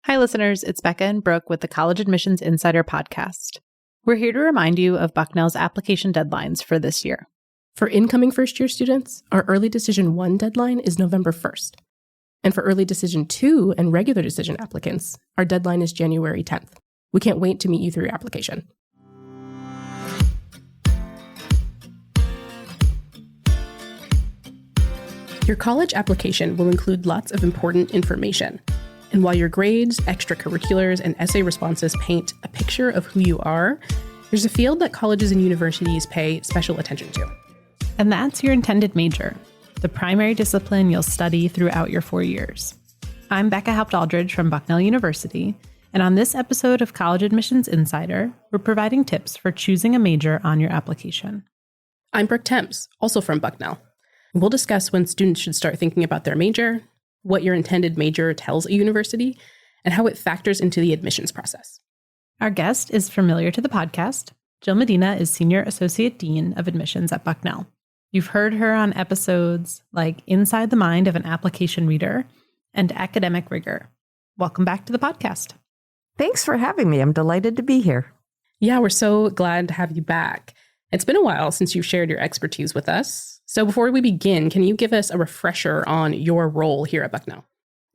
Hi, listeners. It's Becca and Brooke with the College Admissions Insider podcast. We're here to remind you of Bucknell's application deadlines for this year. For incoming first-year students, our Early Decision 1 deadline is November 1st. And for Early Decision 2 and Regular Decision applicants, our deadline is January 10th. We can't wait to meet you through your application. Your college application will include lots of important information. And while your grades, extracurriculars, and essay responses paint a picture of who you are, there's a field that colleges and universities pay special attention to. And that's your intended major, the primary discipline you'll study throughout your 4 years. I'm Becca Haupt-Aldridge from Bucknell University, and on this episode of College Admissions Insider, we're providing tips for choosing a major on your application. I'm Brooke Thames, also from Bucknell. We'll discuss when students should start thinking about their major, what your intended major tells a university, and how it factors into the admissions process. Our guest is familiar to the podcast. Jill Medina is Senior Associate Dean of Admissions at Bucknell. You've heard her on episodes like Inside the Mind of an Application Reader and Academic Rigor. Welcome back to the podcast. Thanks for having me. I'm delighted to be here. Yeah, we're so glad to have you back. It's been a while since you've shared your expertise with us. So before we begin, can you give us a refresher on your role here at Bucknell?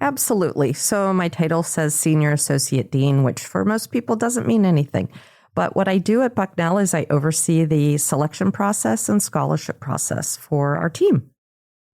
Absolutely. So my title says Senior Associate Dean, which for most people doesn't mean anything. But what I do at Bucknell is I oversee the selection process and scholarship process for our team.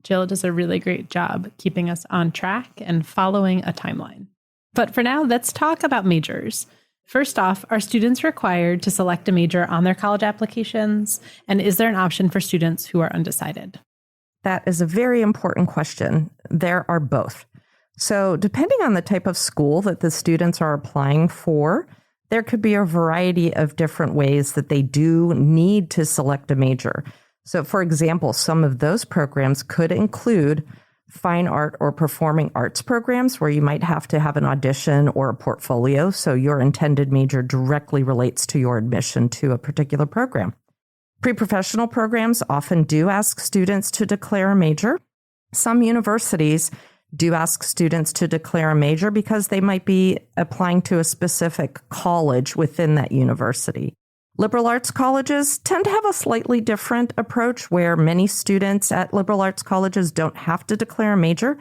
Jill does a really great job keeping us on track and following a timeline. But for now, let's talk about majors. First off, are students required to select a major on their college applications? And is there an option for students who are undecided? That is a very important question. There are both. So depending on the type of school that the students are applying for, there could be a variety of different ways that they do need to select a major. So for example, some of those programs could include fine art or performing arts programs where you might have to have an audition or a portfolio. So your intended major directly relates to your admission to a particular program. Pre-professional programs often do ask students to declare a major. Some universities do ask students to declare a major because they might be applying to a specific college within that university. Liberal arts colleges tend to have a slightly different approach where many students at liberal arts colleges don't have to declare a major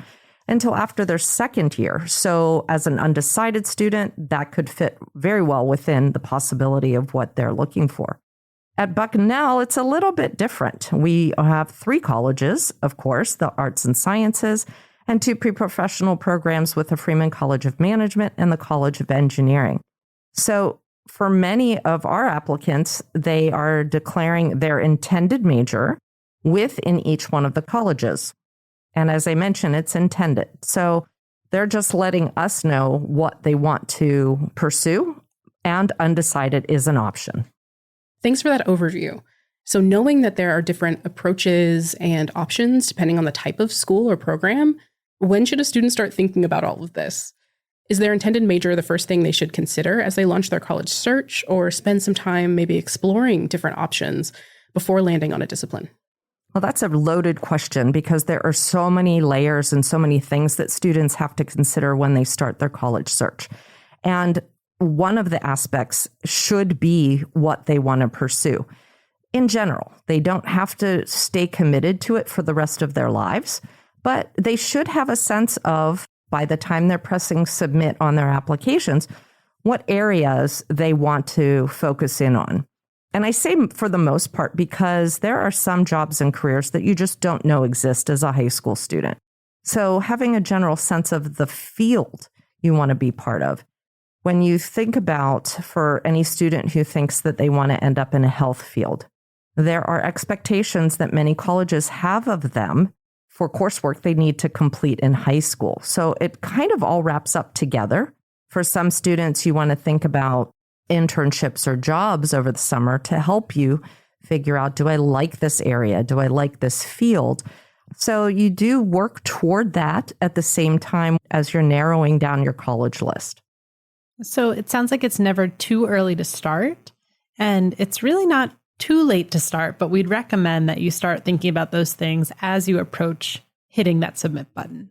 until after their second year. So as an undecided student, that could fit very well within the possibility of what they're looking for. At Bucknell, it's a little bit different. We have 3 colleges, of course, the Arts and Sciences, and 2 pre-professional programs with the Freeman College of Management and the College of Engineering. So for many of our applicants, they are declaring their intended major within each one of the colleges. And as I mentioned, it's intended. So they're just letting us know what they want to pursue, and undecided is an option. Thanks for that overview. So knowing that there are different approaches and options depending on the type of school or program, when should a student start thinking about all of this? Is their intended major the first thing they should consider as they launch their college search, or spend some time maybe exploring different options before landing on a discipline? Well, that's a loaded question because there are so many layers and so many things that students have to consider when they start their college search. And one of the aspects should be what they want to pursue. In general, they don't have to stay committed to it for the rest of their lives, but they should have a sense of, by the time they're pressing submit on their applications, what areas they want to focus in on. And I say for the most part because there are some jobs and careers that you just don't know exist as a high school student. So having a general sense of the field you want to be part of. When you think about, for any student who thinks that they want to end up in a health field, there are expectations that many colleges have of them for coursework they need to complete in high school. So it kind of all wraps up together. For some students, you want to think about internships or jobs over the summer to help you figure out, do I like this area? Do I like this field? So you do work toward that at the same time as you're narrowing down your college list. So it sounds like it's never too early to start, and it's really not too late to start, but we'd recommend that you start thinking about those things as you approach hitting that submit button.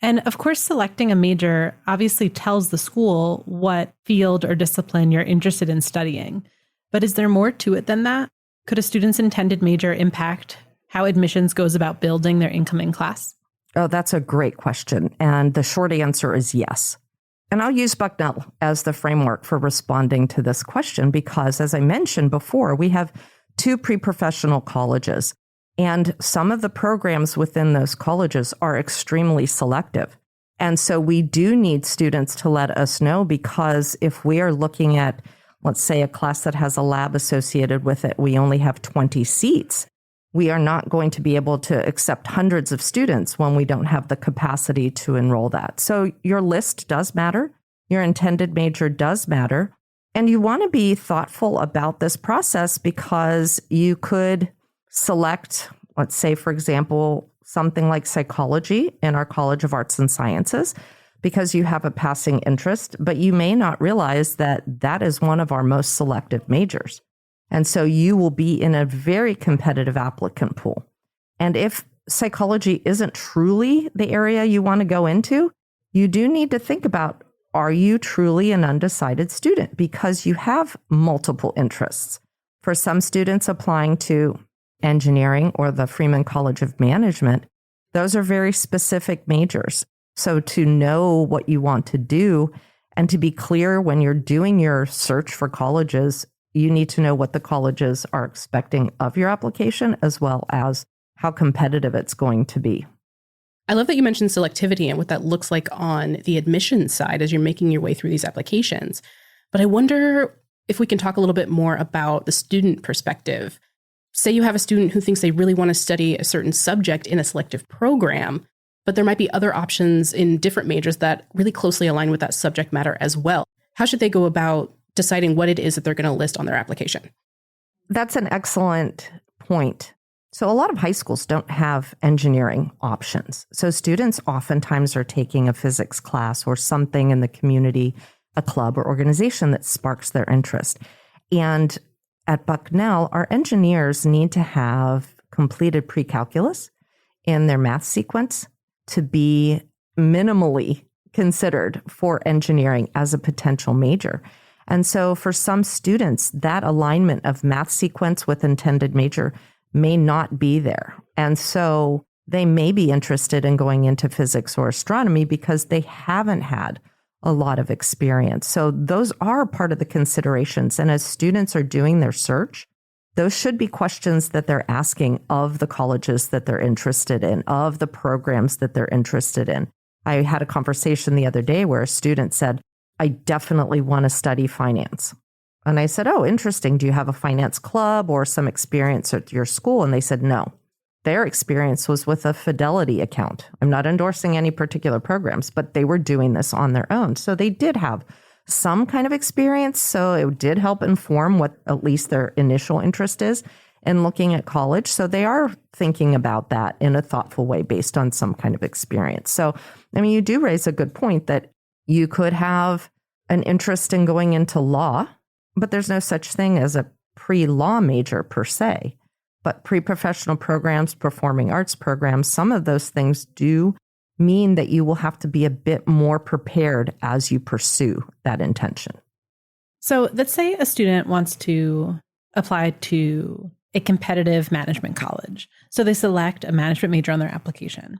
And of course, selecting a major obviously tells the school what field or discipline you're interested in studying. But is there more to it than that? Could a student's intended major impact how admissions goes about building their incoming class? Oh, that's a great question. And the short answer is yes. And I'll use Bucknell as the framework for responding to this question because, as I mentioned before, we have 2 pre-professional colleges. And some of the programs within those colleges are extremely selective. And so we do need students to let us know, because if we are looking at, let's say, a class that has a lab associated with it, we only have 20 seats. We are not going to be able to accept hundreds of students when we don't have the capacity to enroll that. So your list does matter. Your intended major does matter. And you want to be thoughtful about this process because you could select, let's say, for example, something like psychology in our College of Arts and Sciences because you have a passing interest, but you may not realize that that is one of our most selective majors. And so you will be in a very competitive applicant pool. And if psychology isn't truly the area you want to go into, you do need to think about, are you truly an undecided student? Because you have multiple interests. For some students applying to engineering or the Freeman College of Management, those are very specific majors. So to know what you want to do and to be clear when you're doing your search for colleges, you need to know what the colleges are expecting of your application as well as how competitive it's going to be. I love that you mentioned selectivity and what that looks like on the admissions side as you're making your way through these applications. But I wonder if we can talk a little bit more about the student perspective. Say you have a student who thinks they really want to study a certain subject in a selective program, but there might be other options in different majors that really closely align with that subject matter as well. How should they go about deciding what it is that they're going to list on their application? That's an excellent point. So a lot of high schools don't have engineering options. So students oftentimes are taking a physics class or something in the community, a club or organization that sparks their interest. And at Bucknell, our engineers need to have completed pre-calculus in their math sequence to be minimally considered for engineering as a potential major. And so for some students, that alignment of math sequence with intended major may not be there. And so they may be interested in going into physics or astronomy because they haven't had a lot of experience. So those are part of the considerations. And as students are doing their search, those should be questions that they're asking of the colleges that they're interested in, of the programs that they're interested in. I had a conversation the other day where a student said, I definitely want to study finance. And I said, oh, interesting. Do you have a finance club or some experience at your school? And they said, no. Their experience was with a Fidelity account. I'm not endorsing any particular programs, but they were doing this on their own. So they did have some kind of experience. So it did help inform what at least their initial interest is in looking at college. So they are thinking about that in a thoughtful way based on some kind of experience. So, I mean, you do raise a good point that you could have an interest in going into law, but there's no such thing as a pre-law major per se. But pre-professional programs, performing arts programs, some of those things do mean that you will have to be a bit more prepared as you pursue that intention. So let's say a student wants to apply to a competitive management college. So they select a management major on their application.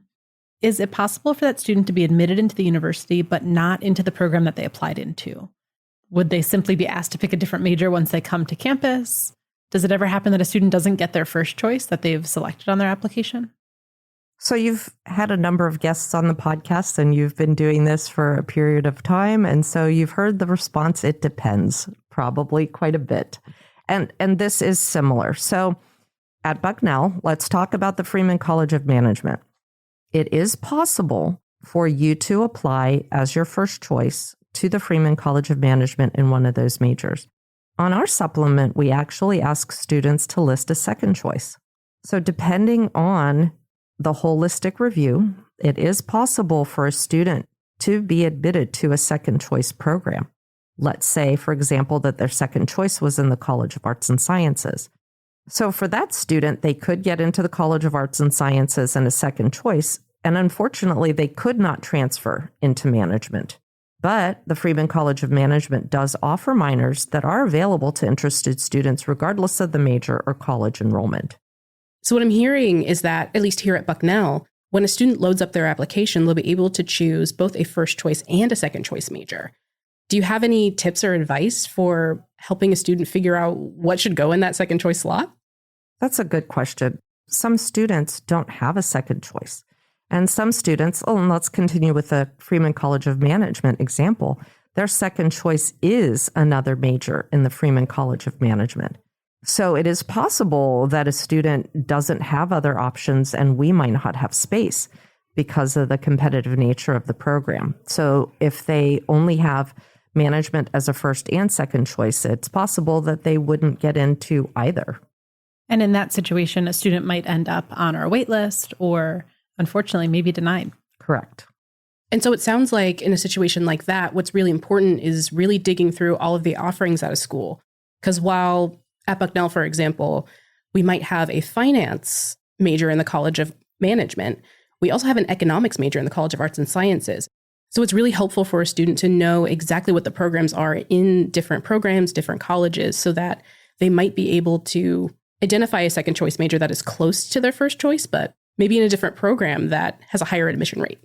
Is it possible for that student to be admitted into the university, but not into the program that they applied into? Would they simply be asked to pick a different major once they come to campus? Does it ever happen that a student doesn't get their first choice that they've selected on their application? So you've had a number of guests on the podcast and you've been doing this for a period of time. And so you've heard the response, it depends, probably quite a bit. And this is similar. So at Bucknell, let's talk about the Freeman College of Management. It is possible for you to apply as your first choice to the Freeman College of Management in one of those majors. On our supplement, we actually ask students to list a second choice. So depending on the holistic review, it is possible for a student to be admitted to a second choice program. Let's say, for example, that their second choice was in the College of Arts and Sciences. So for that student, they could get into the College of Arts and Sciences and a second choice and unfortunately, they could not transfer into management. But the Freeman College of Management does offer minors that are available to interested students regardless of the major or college enrollment. So what I'm hearing is that, at least here at Bucknell, when a student loads up their application, they'll be able to choose both a first choice and a second choice major. Do you have any tips or advice for helping a student figure out what should go in that second choice slot? That's a good question. Some students don't have a second choice. And some students, and let's continue with the Freeman College of Management example, their second choice is another major in the Freeman College of Management. So it is possible that a student doesn't have other options and we might not have space because of the competitive nature of the program. So if they only have management as a first and second choice, it's possible that they wouldn't get into either. And in that situation, a student might end up on our wait list or, unfortunately, maybe denied. Correct. And so it sounds like in a situation like that, what's really important is really digging through all of the offerings at a school. Because while at Bucknell, for example, we might have a finance major in the College of Management, we also have an economics major in the College of Arts and Sciences. So it's really helpful for a student to know exactly what the programs are in different programs, different colleges, so that they might be able to identify a second choice major that is close to their first choice, but maybe in a different program that has a higher admission rate.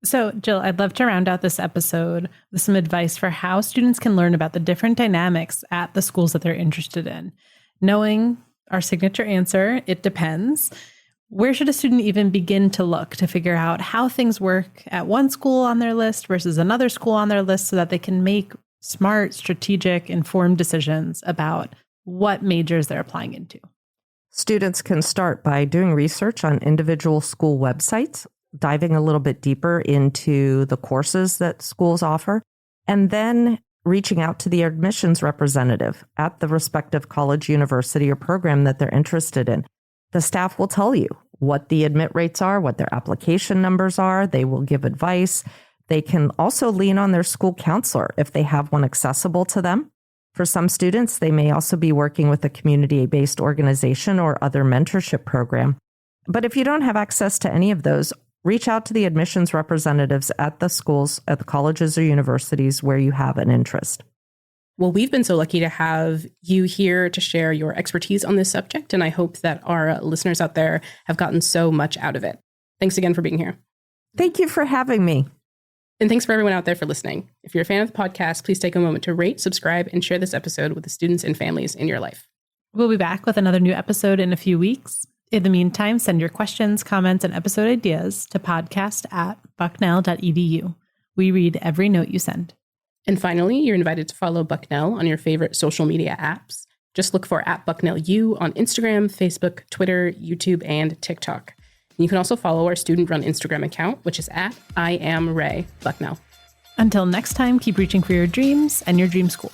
So, Jill, I'd love to round out this episode with some advice for how students can learn about the different dynamics at the schools that they're interested in. Knowing our signature answer, it depends. Where should a student even begin to look to figure out how things work at one school on their list versus another school on their list so that they can make smart, strategic, informed decisions about what majors they're applying into? Students can start by doing research on individual school websites, diving a little bit deeper into the courses that schools offer, and then reaching out to the admissions representative at the respective college, university, or program that they're interested in. The staff will tell you what the admit rates are, what their application numbers are. They will give advice. They can also lean on their school counselor if they have one accessible to them. For some students, they may also be working with a community-based organization or other mentorship program. But if you don't have access to any of those, reach out to the admissions representatives at the schools, at the colleges or universities where you have an interest. Well, we've been so lucky to have you here to share your expertise on this subject, and I hope that our listeners out there have gotten so much out of it. Thanks again for being here. Thank you for having me. And thanks for everyone out there for listening. If you're a fan of the podcast, please take a moment to rate, subscribe, and share this episode with the students and families in your life. We'll be back with another new episode in a few weeks. In the meantime, send your questions, comments, and episode ideas to podcast@bucknell.edu. We read every note you send. And finally, you're invited to follow Bucknell on your favorite social media apps. Just look for @BucknellU on Instagram, Facebook, Twitter, YouTube, and TikTok. And you can also follow our student-run Instagram account, which is @IamRayBucknell. Until next time, keep reaching for your dreams and your dream school.